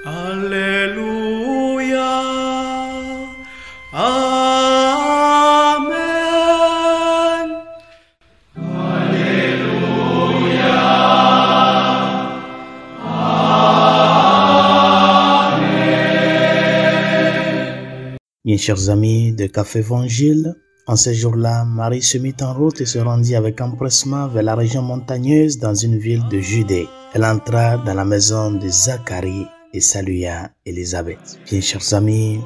Alléluia. Amen. Alléluia. Amen. Bien chers amis de Café Évangile, en ce jour-là, Marie se mit en route et se rendit avec empressement vers la région montagneuse dans une ville de Judée. Elle entra dans la maison de Zacharie et salua Élisabeth. Bien chers amis,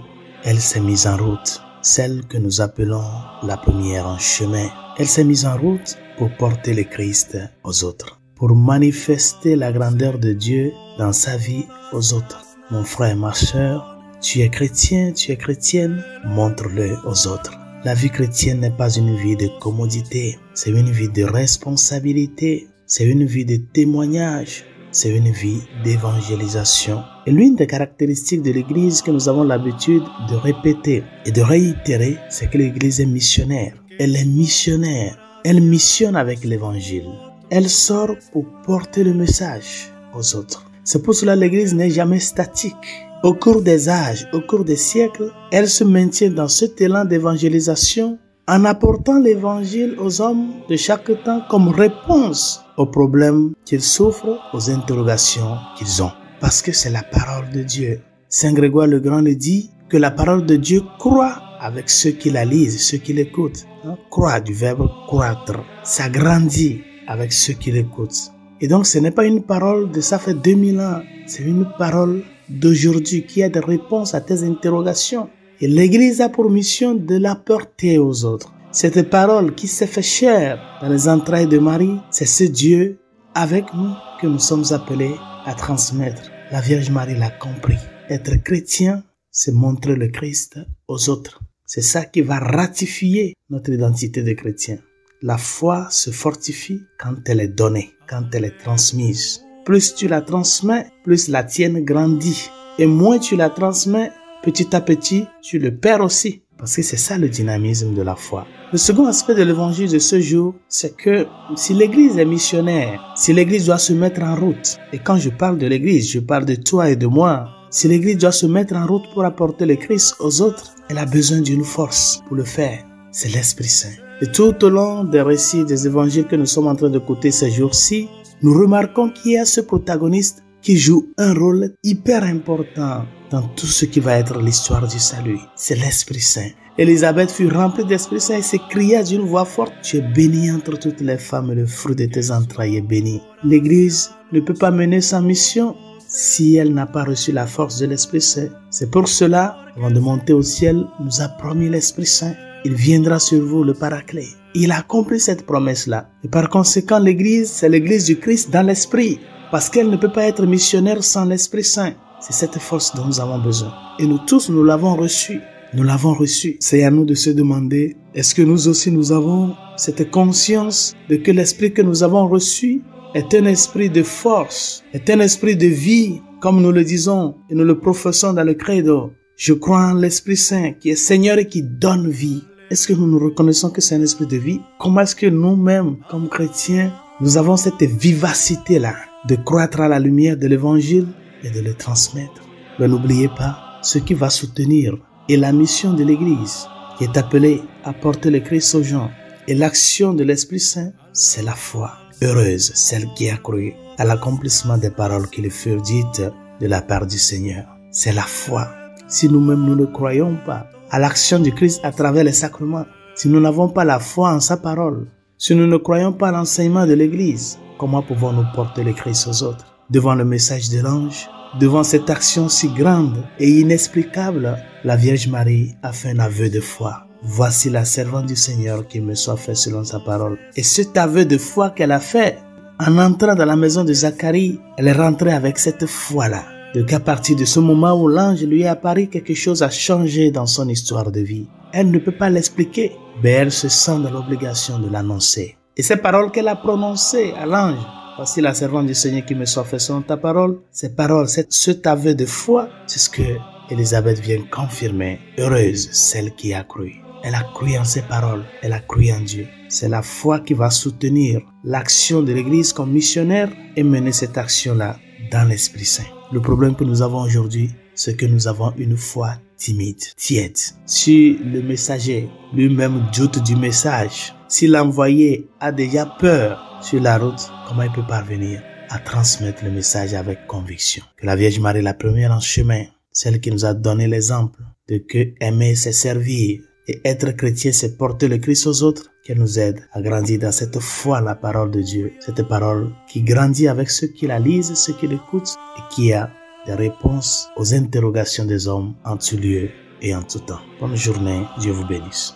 elle s'est mise en route, celle que nous appelons la première en chemin. Elle s'est mise en route pour porter le Christ aux autres, pour manifester la grandeur de Dieu dans sa vie aux autres. Mon frère, ma sœur, tu es chrétien, tu es chrétienne, montre-le aux autres. La vie chrétienne n'est pas une vie de commodité, c'est une vie de responsabilité, c'est une vie de témoignage, c'est une vie d'évangélisation. Et l'une des caractéristiques de l'Église que nous avons l'habitude de répéter et de réitérer, c'est que l'Église est missionnaire. Elle est missionnaire, elle missionne avec l'Évangile. Elle sort pour porter le message aux autres. C'est pour cela que l'Église n'est jamais statique. Au cours des âges, au cours des siècles, elle se maintient dans cet élan d'évangélisation en apportant l'évangile aux hommes de chaque temps comme réponse aux problèmes qu'ils souffrent, aux interrogations qu'ils ont. Parce que c'est la parole de Dieu. Saint Grégoire le Grand le dit que la parole de Dieu croît avec ceux qui la lisent, ceux qui l'écoutent. Croît du verbe croître. Ça grandit avec ceux qui l'écoutent. Et donc ce n'est pas une parole de ça fait 2000 ans. C'est une parole d'aujourd'hui qui a des réponses à tes interrogations. Et l'Église a pour mission de la porter aux autres. Cette parole qui s'est fait chair dans les entrailles de Marie, c'est ce Dieu avec nous que nous sommes appelés à transmettre. La Vierge Marie l'a compris. Être chrétien, c'est montrer le Christ aux autres. C'est ça qui va ratifier notre identité de chrétien. La foi se fortifie quand elle est donnée, quand elle est transmise. Plus tu la transmets, plus la tienne grandit. Et moins tu la transmets, petit à petit, tu le perds aussi. Parce que c'est ça le dynamisme de la foi. Le second aspect de l'évangile de ce jour, c'est que si l'Église est missionnaire, si l'Église doit se mettre en route, et quand je parle de l'Église, je parle de toi et de moi, si l'Église doit se mettre en route pour apporter le Christ aux autres, elle a besoin d'une force pour le faire. C'est l'Esprit Saint. Et tout au long des récits des évangiles que nous sommes en train d'écouter ces jours-ci, nous remarquons qu'il y a ce protagoniste qui joue un rôle hyper important dans tout ce qui va être l'histoire du salut. C'est l'Esprit Saint. Élisabeth fut remplie d'Esprit Saint et s'écria d'une voix forte: tu es bénie entre toutes les femmes et le fruit de tes entrailles est béni. L'Église ne peut pas mener sa mission si elle n'a pas reçu la force de l'Esprit Saint. C'est pour cela, avant de monter au ciel, nous a promis l'Esprit Saint. Il viendra sur vous, le Paraclet. Il a accompli cette promesse-là. Et par conséquent, l'Église, c'est l'Église du Christ dans l'Esprit. Parce qu'elle ne peut pas être missionnaire sans l'Esprit Saint. C'est cette force dont nous avons besoin. Et nous tous, nous l'avons reçue. Nous l'avons reçue. C'est à nous de se demander, est-ce que nous aussi, nous avons cette conscience de que l'Esprit que nous avons reçu est un esprit de force, est un esprit de vie, comme nous le disons et nous le professons dans le credo. Je crois en l'Esprit Saint qui est Seigneur et qui donne vie. Est-ce que nous nous reconnaissons que c'est un esprit de vie? Comment est-ce que nous-mêmes, comme chrétiens, nous avons cette vivacité-là de croître à la lumière de l'Évangile et de le transmettre? Mais n'oubliez pas, ce qui va soutenir est la mission de l'Église qui est appelée à porter le Christ aux gens. Et l'action de l'Esprit Saint, c'est la foi. Heureuse celle qui a cru à l'accomplissement des paroles qui lui furent dites de la part du Seigneur. C'est la foi. Si nous-mêmes nous ne croyons pas à l'action du Christ à travers les sacrements, si nous n'avons pas la foi en sa parole, si nous ne croyons pas à l'enseignement de l'Église, comment pouvons-nous porter le Christ aux autres? Devant le message de l'ange, devant cette action si grande et inexplicable, la Vierge Marie a fait un aveu de foi. Voici la servante du Seigneur, qu'il me soit fait selon sa parole. Et cet aveu de foi qu'elle a fait, en entrant dans la maison de Zacharie, elle est rentrée avec cette foi-là. Donc à partir de ce moment où l'ange lui est apparu, quelque chose a changé dans son histoire de vie. Elle ne peut pas l'expliquer, mais elle se sent dans l'obligation de l'annoncer. Et ces paroles qu'elle a prononcées à l'ange, voici la servante du Seigneur qui me soit fait selon ta parole, ces paroles, cet aveu de foi, c'est ce que Élisabeth vient confirmer. Heureuse celle qui a cru. Elle a cru en ses paroles, elle a cru en Dieu. C'est la foi qui va soutenir l'action de l'Église comme missionnaire et mener cette action-là dans l'Esprit Saint. Le problème que nous avons aujourd'hui, c'est que nous avons une foi timide, tiède. Si le messager lui-même doute du message, si l'envoyé a déjà peur sur la route, comment il peut parvenir à transmettre le message avec conviction? Que la Vierge Marie, la première en chemin, celle qui nous a donné l'exemple de que aimer c'est servir et être chrétien c'est porter le Christ aux autres, qu'elle nous aide à grandir dans cette foi, la parole de Dieu, cette parole qui grandit avec ceux qui la lisent, ceux qui l'écoutent et qui a des réponses aux interrogations des hommes en tout lieu et en tout temps. Bonne journée, Dieu vous bénisse.